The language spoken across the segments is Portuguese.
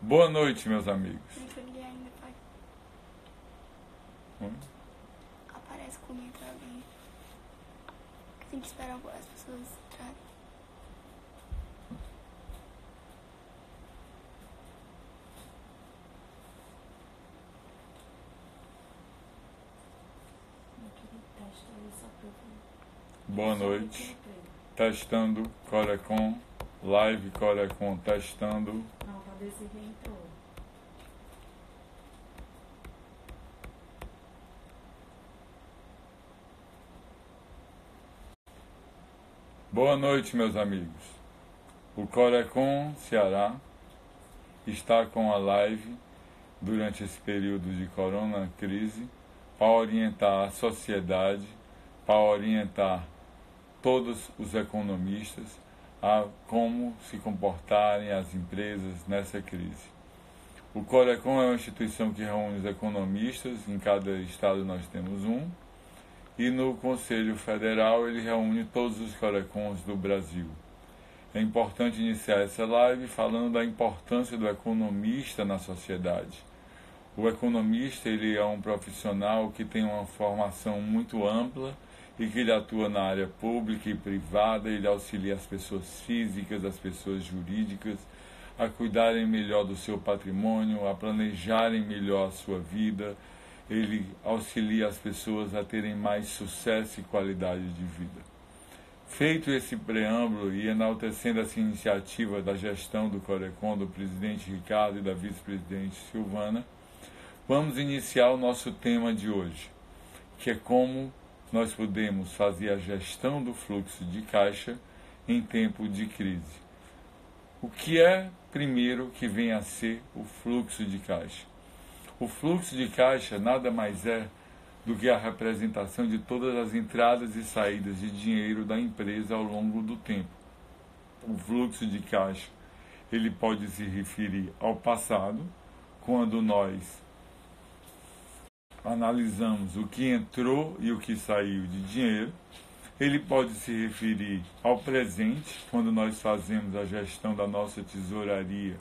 Boa noite, meus amigos. Ele ainda pai. Aparece como entrar alguém. Tem que esperar as pessoas entrarem. Boa noite. Testando, Corecon. Live Corecon testando. Não, pra ver se entrou. Boa noite, meus amigos. O Corecon Ceará está com a live durante esse período de corona crise para orientar a sociedade, para orientar todos os economistas a como se comportarem as empresas nessa crise. O Corecon é uma instituição que reúne os economistas, em cada estado nós temos um, e no Conselho Federal ele reúne todos os Corecons do Brasil. É importante iniciar essa live falando da importância do economista na sociedade. O economista ele é um profissional que tem uma formação muito ampla e que ele atua na área pública e privada, ele auxilia as pessoas físicas, as pessoas jurídicas, a cuidarem melhor do seu patrimônio, a planejarem melhor a sua vida, ele auxilia as pessoas a terem mais sucesso e qualidade de vida. Feito esse preâmbulo e enaltecendo essa iniciativa da gestão do Corecon, do presidente Ricardo e da vice-presidente Silvana, vamos iniciar o nosso tema de hoje, que é como nós podemos fazer a gestão do fluxo de caixa em tempo de crise. O que é, primeiro, que vem a ser o fluxo de caixa? O fluxo de caixa nada mais é do que a representação de todas as entradas e saídas de dinheiro da empresa ao longo do tempo. O fluxo de caixa ele pode se referir ao passado, quando nós analisamos o que entrou e o que saiu de dinheiro. Ele pode se referir ao presente, quando nós fazemos a gestão da nossa tesouraria,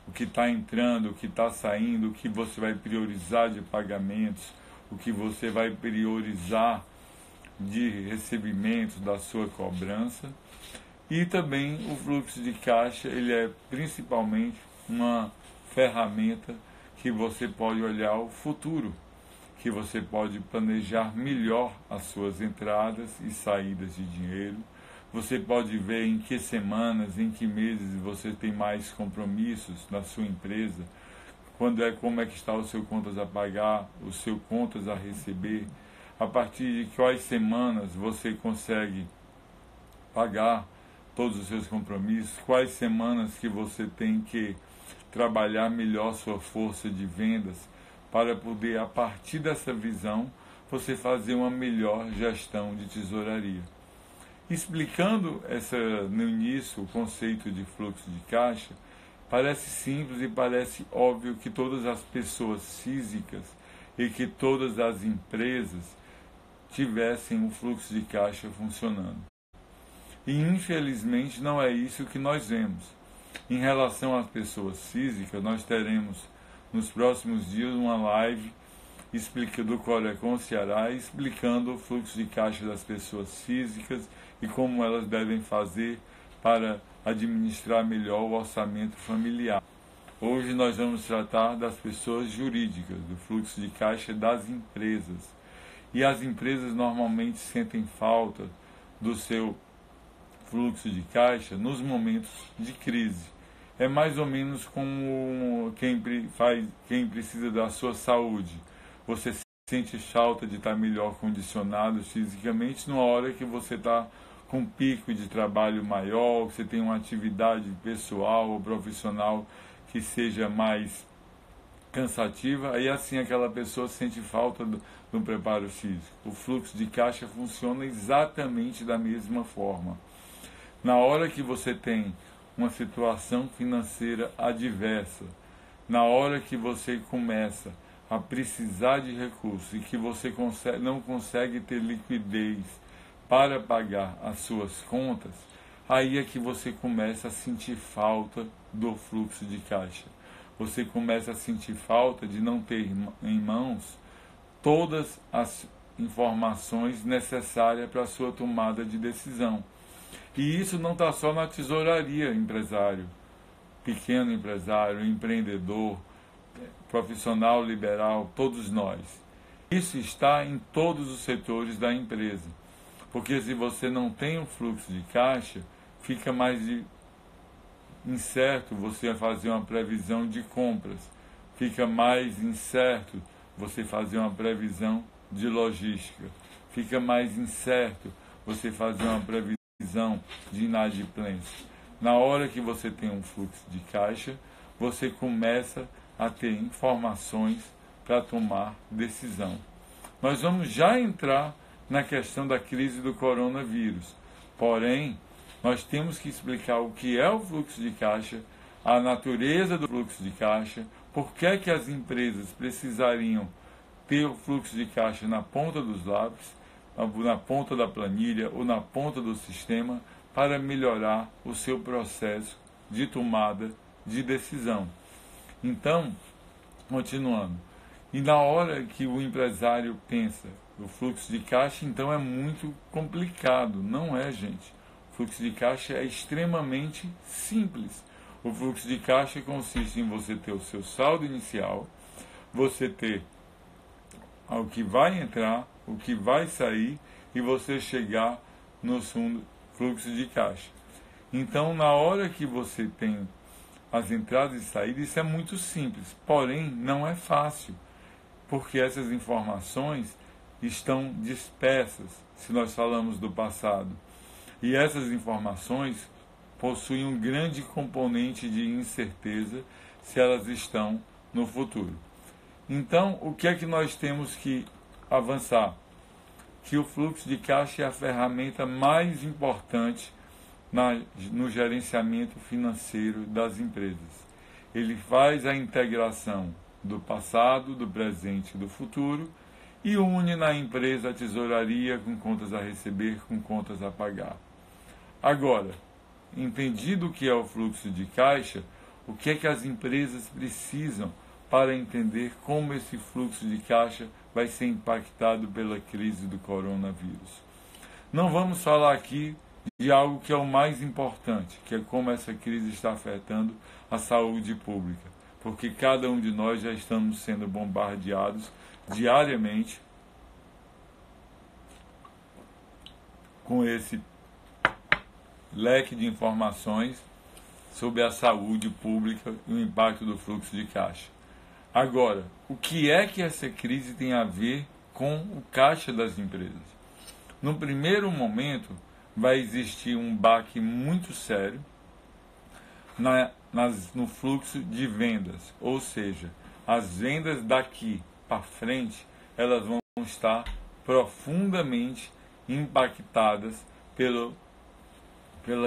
o que está entrando, o que está saindo, o que você vai priorizar de pagamentos, o que você vai priorizar de recebimentos da sua cobrança. E também o fluxo de caixa, ele é principalmente uma ferramenta que você pode olhar o futuro, que você pode planejar melhor as suas entradas e saídas de dinheiro. Você pode ver em que semanas, em que meses você tem mais compromissos na sua empresa, como é que está o seu contas a pagar, o seu contas a receber, a partir de quais semanas você consegue pagar todos os seus compromissos, quais semanas que você tem que trabalhar melhor sua força de vendas, para poder, a partir dessa visão, você fazer uma melhor gestão de tesouraria. Explicando no início o conceito de fluxo de caixa, parece simples e parece óbvio que todas as pessoas físicas e que todas as empresas tivessem um fluxo de caixa funcionando. E infelizmente não é isso que nós vemos. Em relação às pessoas físicas, nós teremos nos próximos dias uma live do Corecon Ceará explicando o fluxo de caixa das pessoas físicas e como elas devem fazer para administrar melhor o orçamento familiar. Hoje nós vamos tratar das pessoas jurídicas, do fluxo de caixa das empresas. E as empresas normalmente sentem falta do seu fluxo de caixa nos momentos de crise. É mais ou menos como quem precisa da sua saúde. Você sente falta de estar melhor condicionado fisicamente numa hora que você está com um pico de trabalho maior, que você tem uma atividade pessoal ou profissional que seja mais cansativa, aí assim aquela pessoa sente falta do preparo físico. O fluxo de caixa funciona exatamente da mesma forma. Na hora que você tem uma situação financeira adversa, na hora que você começa a precisar de recursos e que você não consegue ter liquidez para pagar as suas contas, aí é que você começa a sentir falta do fluxo de caixa. você começa a sentir falta de não ter em mãos todas as informações necessárias para a sua tomada de decisão. E isso não está só na tesouraria, empresário, pequeno empresário, empreendedor, profissional liberal, todos nós. Isso está em todos os setores da empresa. Porque se você não tem um fluxo de caixa, fica mais incerto você fazer uma previsão de compras. Fica mais incerto você fazer uma previsão de logística. Fica mais incerto você fazer uma previsão de inadimplência. Na hora que você tem um fluxo de caixa, você começa a ter informações para tomar decisão. Nós vamos já entrar na questão da crise do coronavírus. Porém, nós temos que explicar o que é o fluxo de caixa, a natureza do fluxo de caixa, por que é que as empresas precisariam ter o fluxo de caixa na ponta dos lápis, na ponta da planilha ou na ponta do sistema, para melhorar o seu processo de tomada de decisão. Então, continuando, e na hora que o empresário pensa, o fluxo de caixa então é muito complicado, não é, gente? O fluxo de caixa é extremamente simples. O fluxo de caixa consiste em você ter o seu saldo inicial, você ter o que vai entrar, o que vai sair e você chegar no fluxo de caixa. Então, na hora que você tem as entradas e saídas, isso é muito simples, porém não é fácil, porque essas informações estão dispersas, se nós falamos do passado. E essas informações possuem um grande componente de incerteza se elas estão no futuro. Então, o que é que nós temos que avançar? Que o fluxo de caixa é a ferramenta mais importante no gerenciamento financeiro das empresas. Ele faz a integração do passado, do presente e do futuro e une na empresa a tesouraria com contas a receber, com contas a pagar. Agora, entendido o que é o fluxo de caixa, o que é que as empresas precisam para entender como esse fluxo de caixa vai ser impactado pela crise do coronavírus? Não vamos falar aqui de algo que é o mais importante, que é como essa crise está afetando a saúde pública, porque cada um de nós já estamos sendo bombardeados diariamente com esse leque de informações sobre a saúde pública e o impacto do fluxo de caixa. Agora, o que é que essa crise tem a ver com o caixa das empresas? No primeiro momento, vai existir um baque muito sério no fluxo de vendas, ou seja, as vendas daqui para frente, elas vão estar profundamente impactadas pela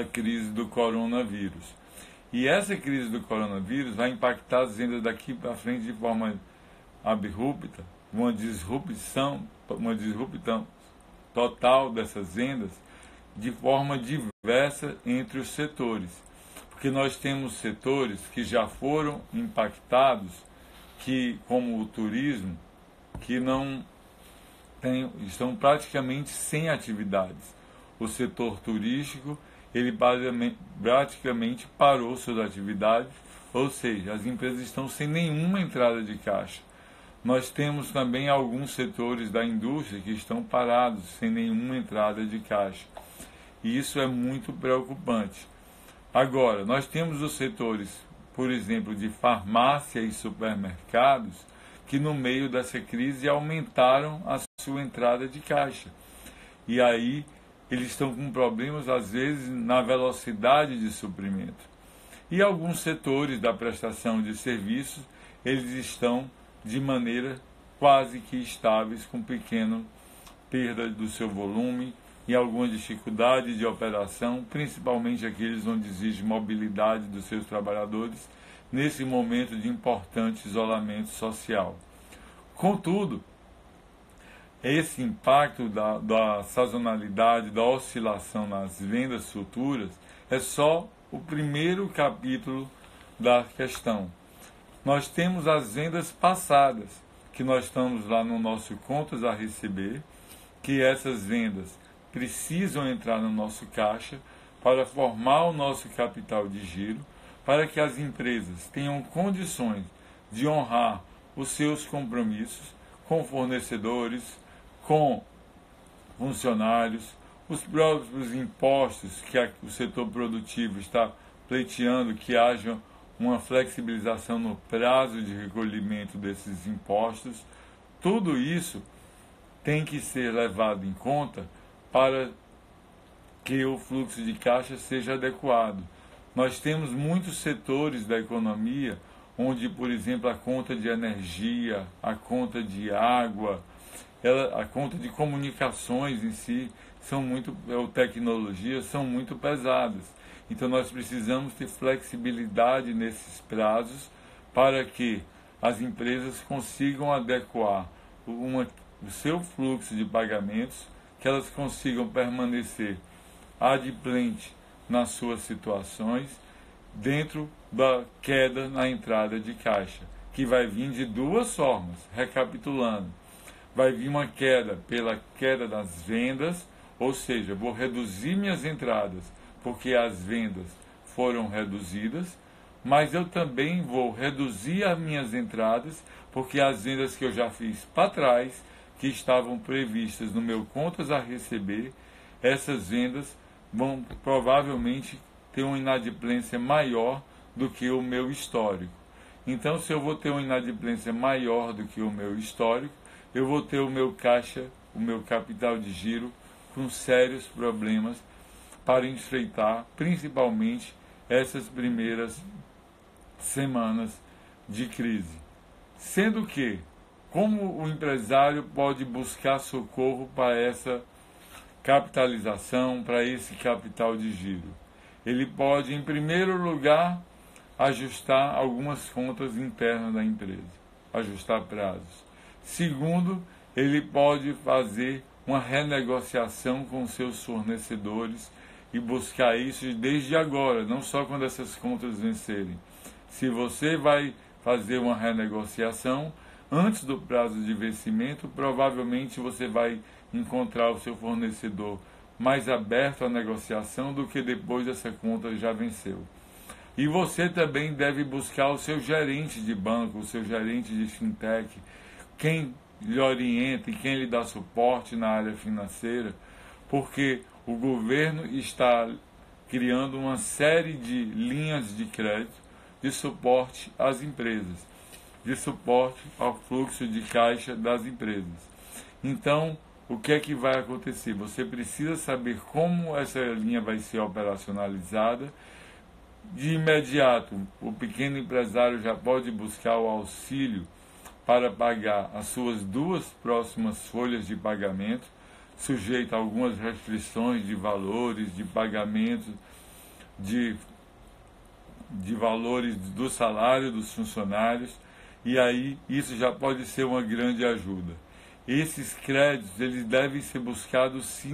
crise do coronavírus. E essa crise do coronavírus vai impactar as vendas daqui para frente de forma abrupta, uma disrupção total dessas vendas de forma diversa entre os setores. Porque nós temos setores que já foram impactados, como o turismo, que estão praticamente sem atividades. O setor turístico, ele praticamente parou suas atividades, ou seja, as empresas estão sem nenhuma entrada de caixa. Nós temos também alguns setores da indústria que estão parados, sem nenhuma entrada de caixa. E isso é muito preocupante. Agora, nós temos os setores, por exemplo, de farmácia e supermercados, que no meio dessa crise aumentaram a sua entrada de caixa. E aí eles estão com problemas, às vezes, na velocidade de suprimento. E alguns setores da prestação de serviços, eles estão de maneira quase que estáveis, com pequena perda do seu volume e alguma dificuldade de operação, principalmente aqueles onde exige mobilidade dos seus trabalhadores, nesse momento de importante isolamento social. Contudo, esse impacto da sazonalidade, da oscilação nas vendas futuras, é só o primeiro capítulo da questão. Nós temos as vendas passadas, que nós estamos lá no nosso contas a receber, que essas vendas precisam entrar no nosso caixa para formar o nosso capital de giro, para que as empresas tenham condições de honrar os seus compromissos com fornecedores, com funcionários, os próprios impostos que o setor produtivo está pleiteando que haja uma flexibilização no prazo de recolhimento desses impostos. Tudo isso tem que ser levado em conta para que o fluxo de caixa seja adequado. Nós temos muitos setores da economia onde, por exemplo, a conta de energia, a conta de água, a conta de comunicações em si, ou tecnologia, são muito pesadas. Então nós precisamos ter flexibilidade nesses prazos para que as empresas consigam adequar o seu fluxo de pagamentos, que elas consigam permanecer adimplente nas suas situações, dentro da queda na entrada de caixa, que vai vir de duas formas. Recapitulando, vai vir uma queda pela queda das vendas, ou seja, vou reduzir minhas entradas porque as vendas foram reduzidas, mas eu também vou reduzir as minhas entradas porque as vendas que eu já fiz para trás, que estavam previstas no meu contas a receber, essas vendas vão provavelmente ter uma inadimplência maior do que o meu histórico. Então, se eu vou ter uma inadimplência maior do que o meu histórico, eu vou ter o meu caixa, o meu capital de giro com sérios problemas para enfrentar, principalmente, essas primeiras semanas de crise. Sendo que, como o empresário pode buscar socorro para essa capitalização, para esse capital de giro? Ele pode, em primeiro lugar, ajustar algumas contas internas da empresa, ajustar prazos. Segundo, ele pode fazer uma renegociação com seus fornecedores e buscar isso desde agora, não só quando essas contas vencerem. Se você vai fazer uma renegociação antes do prazo de vencimento, provavelmente você vai encontrar o seu fornecedor mais aberto à negociação do que depois essa conta já venceu. E você também deve buscar o seu gerente de banco, o seu gerente de fintech, quem lhe orienta e quem lhe dá suporte na área financeira, porque o governo está criando uma série de linhas de crédito de suporte às empresas, de suporte ao fluxo de caixa das empresas. Então, o que é que vai acontecer? Você precisa saber como essa linha vai ser operacionalizada. De imediato, o pequeno empresário já pode buscar o auxílio para pagar as suas duas próximas folhas de pagamento, sujeito a algumas restrições de valores, de pagamento, de valores do salário dos funcionários, e aí isso já pode ser uma grande ajuda. Esses créditos eles devem ser buscados sim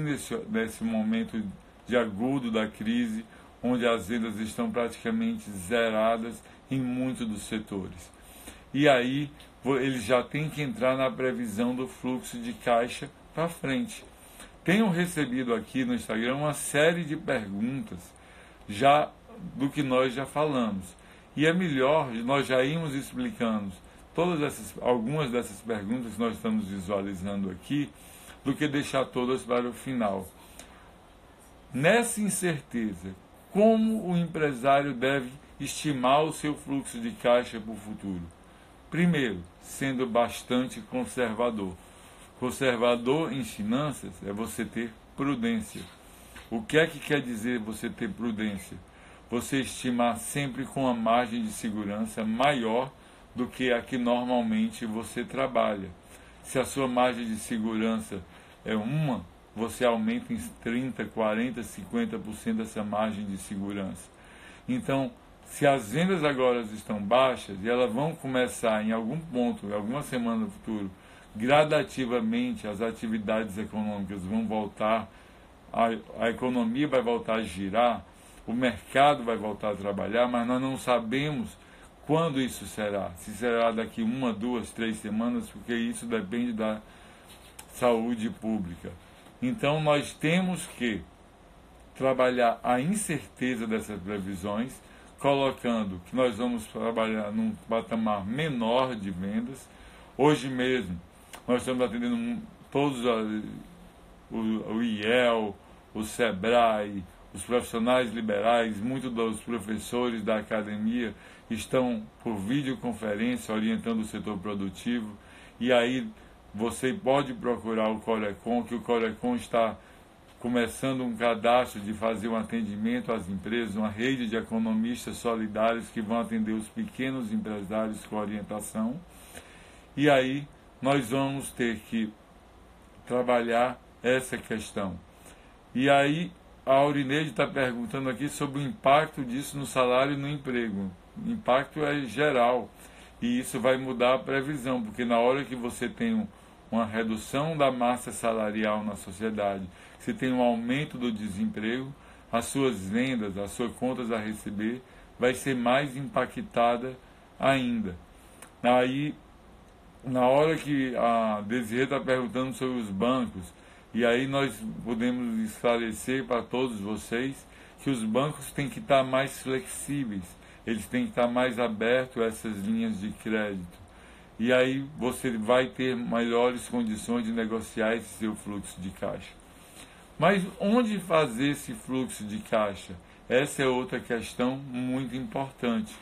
nesse momento de agudo da crise, onde as vendas estão praticamente zeradas em muitos dos setores. E aí eles já têm que entrar na previsão do fluxo de caixa para frente. Tenho recebido aqui no Instagram uma série de perguntas já do que nós já falamos. E é melhor nós já irmos explicando algumas dessas perguntas que nós estamos visualizando aqui, do que deixar todas para o final. Nessa incerteza, como o empresário deve estimar o seu fluxo de caixa para o futuro? Primeiro, sendo bastante conservador. Conservador em finanças é você ter prudência. O que é que quer dizer você ter prudência? Você estimar sempre com uma margem de segurança maior do que a que normalmente você trabalha. Se a sua margem de segurança é uma, você aumenta em 30%, 40%, 50% dessa margem de segurança. Então, se as vendas agora estão baixas e elas vão começar em algum ponto, em alguma semana no futuro, gradativamente as atividades econômicas vão voltar, a economia vai voltar a girar, o mercado vai voltar a trabalhar, mas nós não sabemos quando isso será. Se será daqui 1, 2, 3 semanas, porque isso depende da saúde pública. Então nós temos que trabalhar a incerteza dessas previsões, colocando que nós vamos trabalhar num patamar menor de vendas. Hoje mesmo nós estamos atendendo todos o IEL, o SEBRAE, os profissionais liberais, muitos dos professores da academia estão por videoconferência orientando o setor produtivo, e aí você pode procurar o Corecon, que o Corecon está começando um cadastro de fazer um atendimento às empresas, uma rede de economistas solidários que vão atender os pequenos empresários com orientação. E aí nós vamos ter que trabalhar essa questão. E aí a Aurineide está perguntando aqui sobre o impacto disso no salário e no emprego. O impacto é geral, e isso vai mudar a previsão, porque na hora que você tem uma redução da massa salarial na sociedade, você tem um aumento do desemprego, as suas vendas, as suas contas a receber vai ser mais impactada ainda. Aí, na hora que a Desirê está perguntando sobre os bancos, e aí nós podemos esclarecer para todos vocês que os bancos têm que estar mais flexíveis, eles têm que estar mais abertos a essas linhas de crédito. E aí você vai ter melhores condições de negociar esse seu fluxo de caixa. Mas onde fazer esse fluxo de caixa? Essa é outra questão muito importante.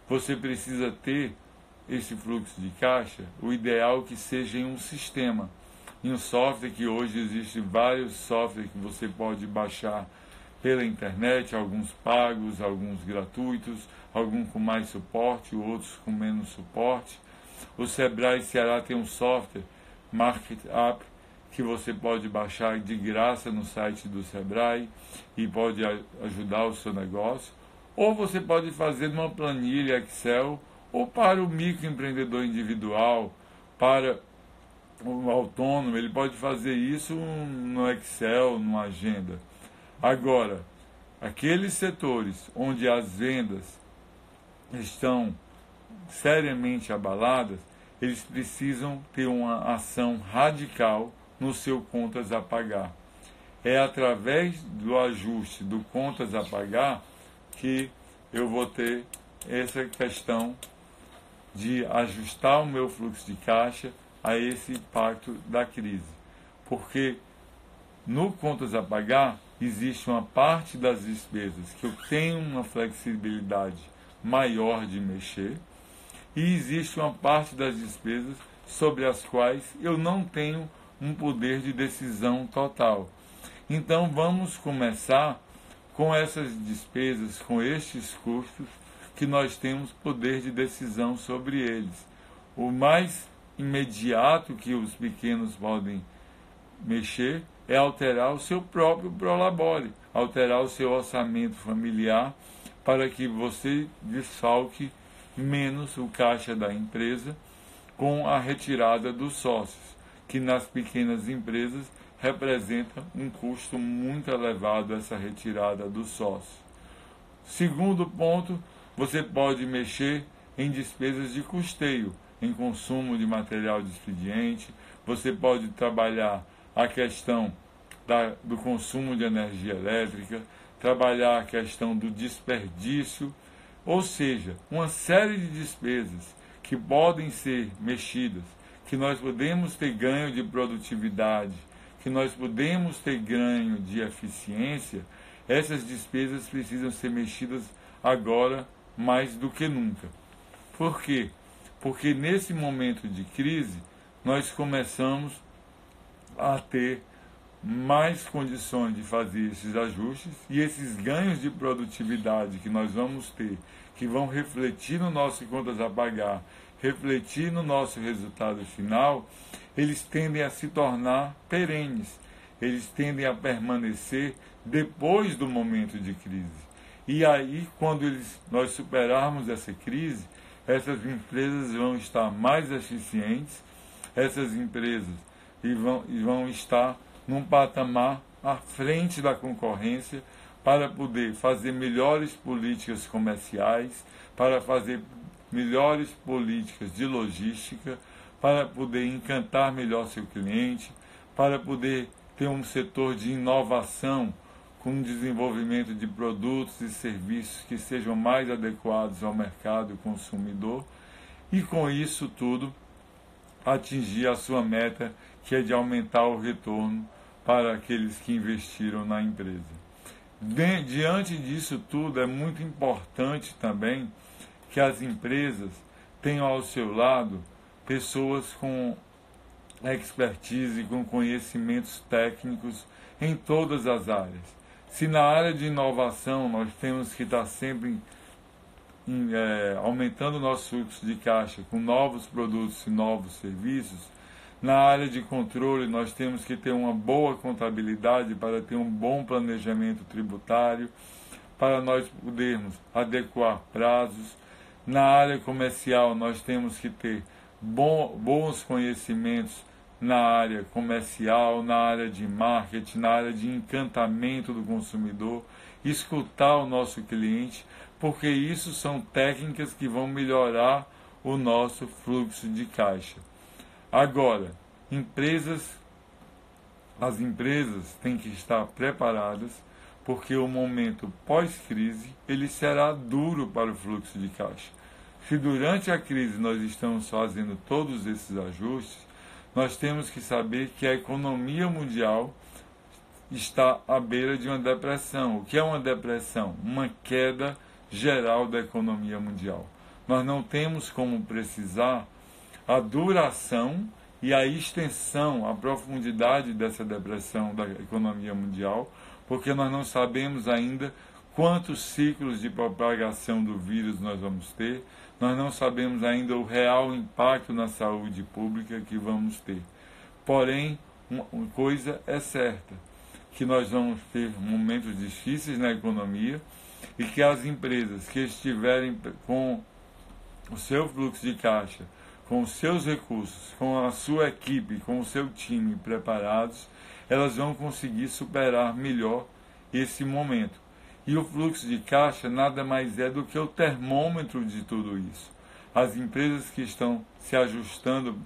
Você precisa ter esse fluxo de caixa, o ideal é que seja em um sistema, em um software, que hoje existem vários softwares que você pode baixar pela internet, alguns pagos, alguns gratuitos, alguns com mais suporte, outros com menos suporte. O Sebrae Ceará tem um software, Market App, que você pode baixar de graça no site do Sebrae e pode ajudar o seu negócio. Ou você pode fazer numa planilha Excel, ou para o microempreendedor individual, para o autônomo, ele pode fazer isso no Excel, numa agenda. Agora, aqueles setores onde as vendas estão seriamente abaladas, eles precisam ter uma ação radical no seu contas a pagar. É através do ajuste do contas a pagar que eu vou ter essa questão de ajustar o meu fluxo de caixa a esse impacto da crise. Porque no contas a pagar existe uma parte das despesas que eu tenho uma flexibilidade maior de mexer, e existe uma parte das despesas sobre as quais eu não tenho um poder de decisão total. Então vamos começar com essas despesas, com estes custos, que nós temos poder de decisão sobre eles. O mais imediato que os pequenos podem mexer é alterar o seu próprio prolabore, alterar o seu orçamento familiar, para que você desfalque menos o caixa da empresa com a retirada dos sócios, que nas pequenas empresas representa um custo muito elevado, essa retirada dos sócios. Segundo ponto, você pode mexer em despesas de custeio, em consumo de material de expediente, você pode trabalhar a questão do consumo de energia elétrica, trabalhar a questão do desperdício, ou seja, uma série de despesas que podem ser mexidas, que nós podemos ter ganho de produtividade, que nós podemos ter ganho de eficiência. Essas despesas precisam ser mexidas agora mais do que nunca. Por quê? Porque nesse momento de crise nós começamos a ter mais condições de fazer esses ajustes, e esses ganhos de produtividade que nós vamos ter, que vão refletir no nosso contas a pagar, refletir no nosso resultado final, eles tendem a se tornar perenes, eles tendem a permanecer depois do momento de crise. E aí, quando nós superarmos essa crise, essas empresas vão estar mais eficientes, essas empresas vão estar num patamar à frente da concorrência, para poder fazer melhores políticas comerciais, para fazer melhores políticas de logística para poder encantar melhor seu cliente, para poder ter um setor de inovação com desenvolvimento de produtos e serviços que sejam mais adequados ao mercado consumidor e com isso tudo atingir a sua meta, que é de aumentar o retorno para aqueles que investiram na empresa. Diante disso tudo, é muito importante também que as empresas tenham ao seu lado pessoas com expertise, com conhecimentos técnicos em todas as áreas. Se na área de inovação nós temos que estar sempre aumentando o nosso fluxo de caixa com novos produtos e novos serviços, na área de controle nós temos que ter uma boa contabilidade para ter um bom planejamento tributário, para nós podermos adequar prazos. Na área comercial nós temos que ter bons conhecimentos na área comercial, na área de marketing, na área de encantamento do consumidor, escutar o nosso cliente, porque isso são técnicas que vão melhorar o nosso fluxo de caixa. Agora, as empresas têm que estar preparadas, porque o momento pós-crise ele será duro para o fluxo de caixa. Se durante a crise nós estamos fazendo todos esses ajustes, nós temos que saber que a economia mundial está à beira de uma depressão. O que é uma depressão? Uma queda geral da economia mundial. Nós não temos como precisar a duração e a extensão, a profundidade dessa depressão da economia mundial, porque nós não sabemos ainda quantos ciclos de propagação do vírus nós vamos ter, nós não sabemos ainda o real impacto na saúde pública que vamos ter. Porém, uma coisa é certa, que nós vamos ter momentos difíceis na economia e que as empresas que estiverem com o seu fluxo de caixa, com os seus recursos, com a sua equipe, com o seu time preparados, elas vão conseguir superar melhor esse momento. E o fluxo de caixa nada mais é do que o termômetro de tudo isso. As empresas que estão se ajustando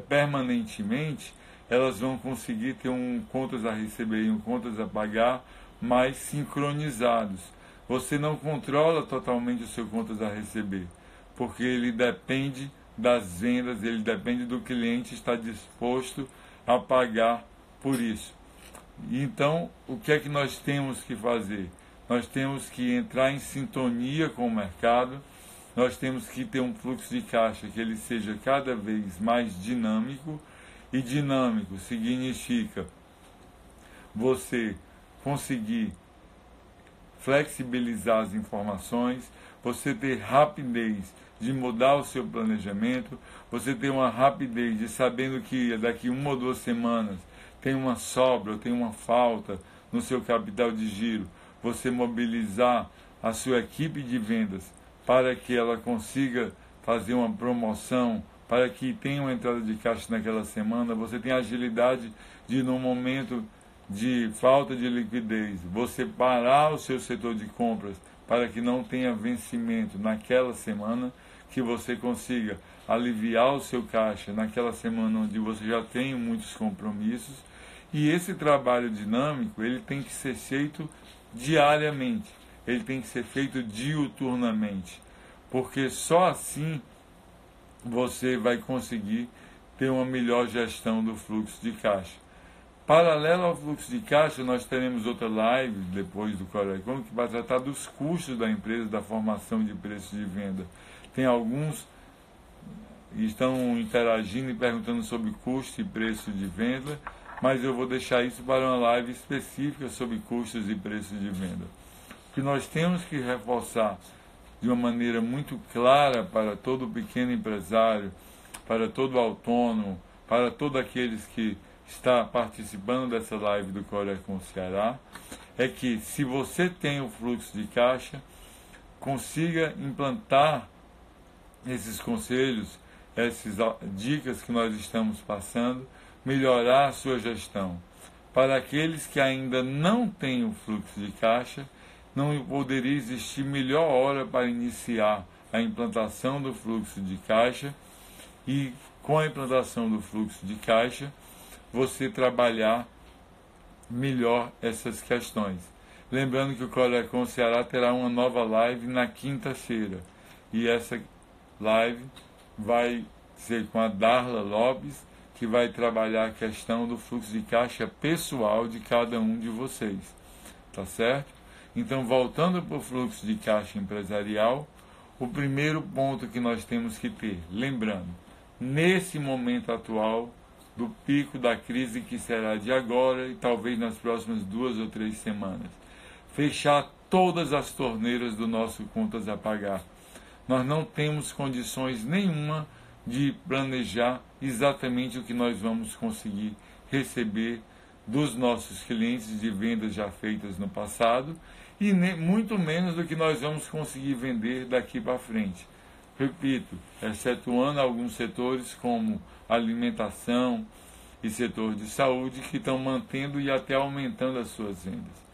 permanentemente, elas vão conseguir ter contas a receber e contas a pagar mais sincronizados. Você não controla totalmente o seu contas a receber, porque ele depende das vendas, ele depende do cliente estar disposto a pagar por isso. Então, o que é que nós temos que fazer? Nós temos que entrar em sintonia com o mercado, nós temos que ter um fluxo de caixa que ele seja cada vez mais dinâmico, e dinâmico significa você conseguir flexibilizar as informações, você ter rapidez de mudar o seu planejamento, você ter uma rapidez de sabendo que daqui 1 ou 2 semanas tem uma sobra, tem uma falta no seu capital de giro, você mobilizar a sua equipe de vendas para que ela consiga fazer uma promoção, para que tenha uma entrada de caixa naquela semana, você tem agilidade de, no momento de falta de liquidez, você parar o seu setor de compras para que não tenha vencimento naquela semana, que você consiga aliviar o seu caixa naquela semana onde você já tem muitos compromissos. E esse trabalho dinâmico, ele tem que ser feito diariamente, ele tem que ser feito diuturnamente, porque só assim você vai conseguir ter uma melhor gestão do fluxo de caixa. Paralelo ao fluxo de caixa, nós teremos outra live depois do Corecon que vai tratar dos custos da empresa, da formação de preços de venda. Tem alguns que estão interagindo e perguntando sobre custo e preço de venda, mas eu vou deixar isso para uma live específica sobre custos e preços de venda. O que nós temos que reforçar de uma maneira muito clara para todo pequeno empresário, para todo autônomo, para todos aqueles que está participando dessa live do Corecon Ceará, é que se você tem o fluxo de caixa, consiga implantar esses conselhos, essas dicas que nós estamos passando, melhorar a sua gestão. Para aqueles que ainda não têm o fluxo de caixa, não poderia existir melhor hora para iniciar a implantação do fluxo de caixa e, com a implantação do fluxo de caixa, você trabalhar melhor essas questões. Lembrando que o Corecon Ceará terá uma nova live na quinta-feira. E essa live vai ser com a Darla Lopes, que vai trabalhar a questão do fluxo de caixa pessoal de cada um de vocês. Tá certo? Então, voltando para o fluxo de caixa empresarial, o primeiro ponto que nós temos que ter, lembrando, nesse momento atual, do pico da crise que será de agora e talvez nas próximas 2 ou 3 semanas, fechar todas as torneiras do nosso contas a pagar. Nós não temos condições nenhuma de planejar exatamente o que nós vamos conseguir receber dos nossos clientes de vendas já feitas no passado e muito menos do que nós vamos conseguir vender daqui para frente. Repito, excetuando alguns setores como alimentação e setor de saúde que estão mantendo e até aumentando as suas vendas.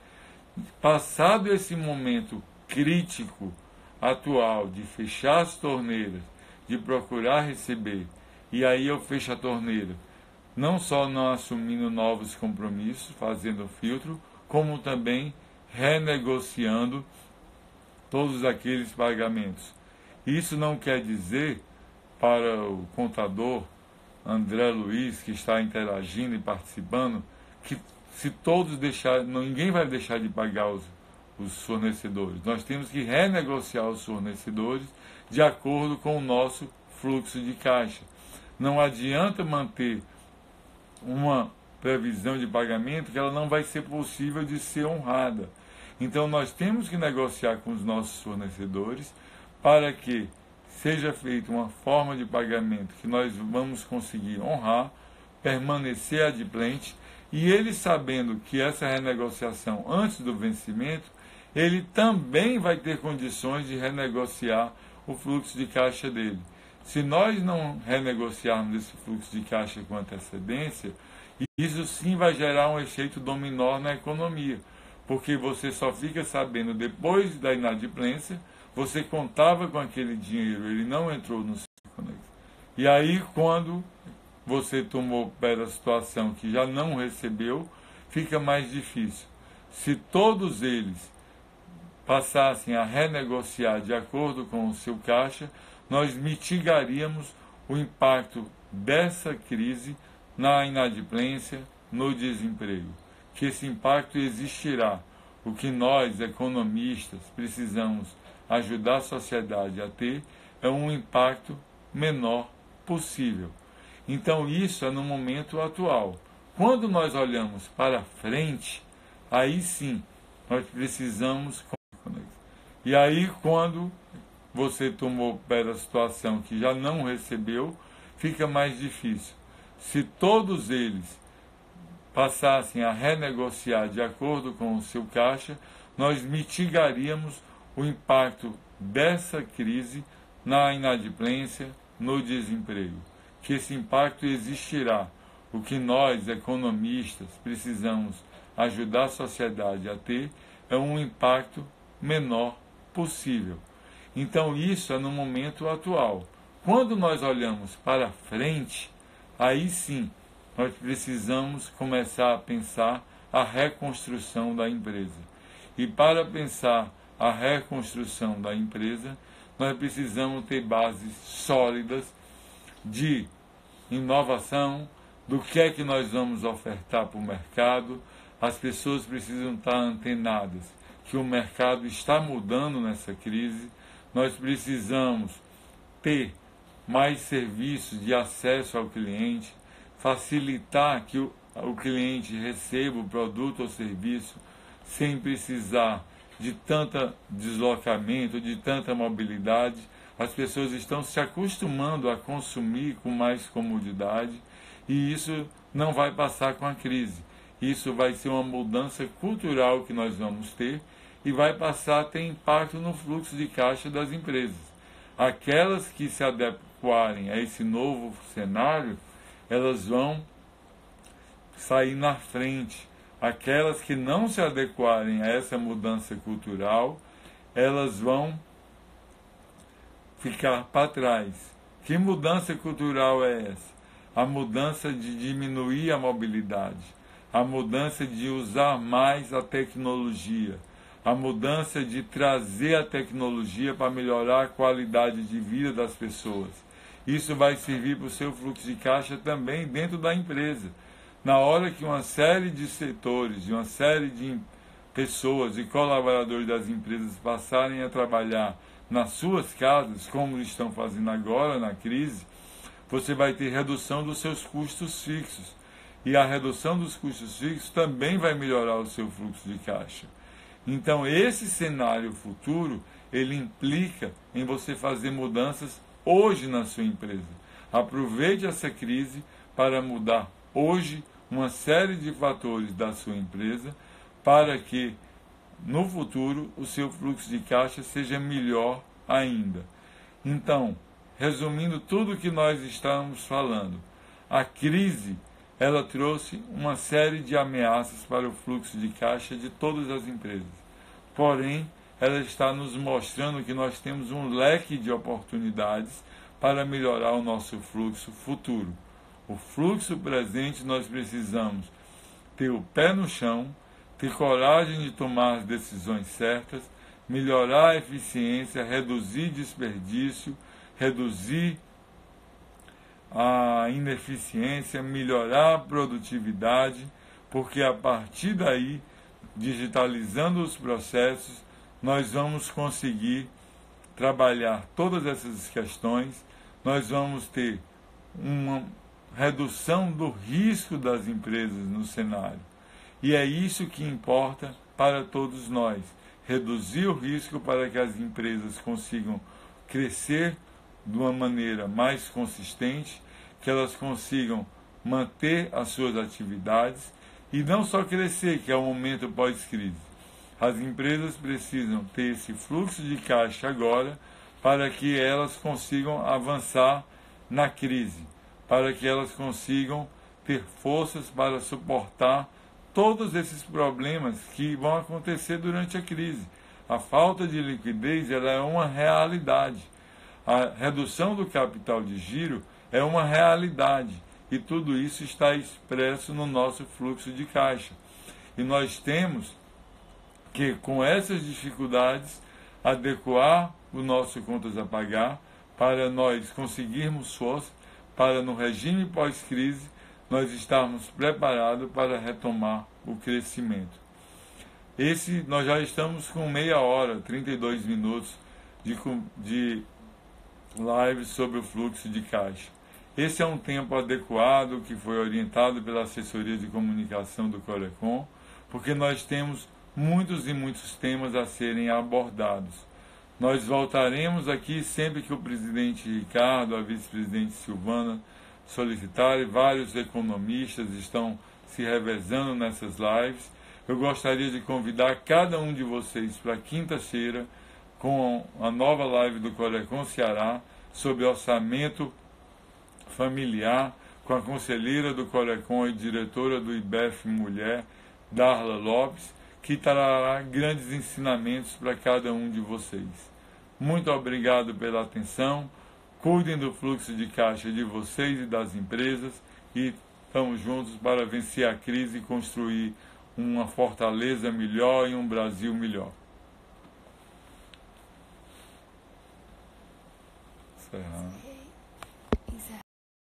Passado esse momento crítico atual de fechar as torneiras, de procurar receber, e aí eu fecho a torneira, não só não assumindo novos compromissos, fazendo filtro, como também renegociando todos aqueles pagamentos. Isso não quer dizer, para o contador André Luiz, que está interagindo e participando, que se todos deixarem, ninguém vai deixar de pagar os fornecedores. Nós temos que renegociar os fornecedores de acordo com o nosso fluxo de caixa. Não adianta manter uma previsão de pagamento que ela não vai ser possível de ser honrada. Então nós temos que negociar com os nossos fornecedores para que seja feita uma forma de pagamento que nós vamos conseguir honrar, permanecer adimplente, e ele sabendo que essa renegociação antes do vencimento, ele também vai ter condições de renegociar o fluxo de caixa dele. Se nós não renegociarmos esse fluxo de caixa com antecedência, isso sim vai gerar um efeito dominó na economia, porque você só fica sabendo depois da inadimplência. Você contava com aquele dinheiro, ele não entrou no seu conexo. E aí, quando você tomou pé da situação que já não recebeu, fica mais difícil. Se todos eles passassem a renegociar de acordo com o seu caixa, nós mitigaríamos o impacto dessa crise na inadimplência, no desemprego. Que esse impacto existirá. O que nós, economistas, precisamos ajudar a sociedade a ter é um impacto menor possível. Então isso é no momento atual. Quando nós olhamos para frente, aí sim nós precisamos. E aí quando você tomou pé da situação que já não recebeu, fica mais difícil. Se todos eles passassem a renegociar de acordo com o seu caixa, nós mitigaríamos o impacto dessa crise na inadimplência, no desemprego. Que esse impacto existirá. O que nós, economistas, precisamos ajudar a sociedade a ter é um impacto menor possível. Então isso é no momento atual. Quando nós olhamos para frente, aí sim nós precisamos começar a pensar a reconstrução da empresa. E para pensar a reconstrução da empresa, nós precisamos ter bases sólidas de inovação, do que é que nós vamos ofertar para o mercado. As pessoas precisam estar antenadas que o mercado está mudando nessa crise. Nós precisamos ter mais serviços de acesso ao cliente, facilitar que o cliente receba o produto ou serviço sem precisar de tanto deslocamento, de tanta mobilidade. As pessoas estão se acostumando a consumir com mais comodidade e isso não vai passar com a crise. Isso vai ser uma mudança cultural que nós vamos ter e vai passar a ter impacto no fluxo de caixa das empresas. Aquelas que se adequarem a esse novo cenário, elas vão sair na frente. Aquelas que não se adequarem a essa mudança cultural, elas vão ficar para trás. Que mudança cultural é essa? A mudança de diminuir a mobilidade, a mudança de usar mais a tecnologia, a mudança de trazer a tecnologia para melhorar a qualidade de vida das pessoas. Isso vai servir para o seu fluxo de caixa também dentro da empresa. Na hora que uma série de setores, de uma série de pessoas e colaboradores das empresas passarem a trabalhar nas suas casas, como estão fazendo agora na crise, você vai ter redução dos seus custos fixos. E a redução dos custos fixos também vai melhorar o seu fluxo de caixa. Então, esse cenário futuro, ele implica em você fazer mudanças hoje na sua empresa. Aproveite essa crise para mudar hoje uma série de fatores da sua empresa para que, no futuro, o seu fluxo de caixa seja melhor ainda. Então, resumindo tudo o que nós estamos falando, a crise, ela trouxe uma série de ameaças para o fluxo de caixa de todas as empresas. Porém, ela está nos mostrando que nós temos um leque de oportunidades para melhorar o nosso fluxo futuro. O fluxo presente, nós precisamos ter o pé no chão, ter coragem de tomar as decisões certas, melhorar a eficiência, reduzir desperdício, reduzir a ineficiência, melhorar a produtividade, porque a partir daí, digitalizando os processos, nós vamos conseguir trabalhar todas essas questões, nós vamos ter uma redução do risco das empresas no cenário. E é isso que importa para todos nós, reduzir o risco para que as empresas consigam crescer de uma maneira mais consistente, que elas consigam manter as suas atividades e não só crescer, que é o momento pós-crise. As empresas precisam ter esse fluxo de caixa agora para que elas consigam avançar na crise, para que elas consigam ter forças para suportar todos esses problemas que vão acontecer durante a crise. A falta de liquidez, ela é uma realidade. A redução do capital de giro é uma realidade. E tudo isso está expresso no nosso fluxo de caixa. E nós temos que, com essas dificuldades, adequar o nosso contas a pagar para nós conseguirmos força, para no regime pós-crise nós estarmos preparados para retomar o crescimento. Nós já estamos com meia hora, 32 minutos de live sobre o fluxo de caixa. Esse é um tempo adequado que foi orientado pela assessoria de comunicação do Corecon, porque nós temos muitos e muitos temas a serem abordados. Nós voltaremos aqui sempre que o presidente Ricardo, a vice-presidente Silvana solicitarem, vários economistas estão se revezando nessas lives. Eu gostaria de convidar cada um de vocês para quinta-feira com a nova live do Corecon Ceará sobre orçamento familiar, com a conselheira do Corecon e diretora do IBEF Mulher, Darla Lopes, que trará grandes ensinamentos para cada um de vocês. Muito obrigado pela atenção, cuidem do fluxo de caixa de vocês e das empresas e estamos juntos para vencer a crise e construir uma Fortaleza melhor e um Brasil melhor. Encerrando.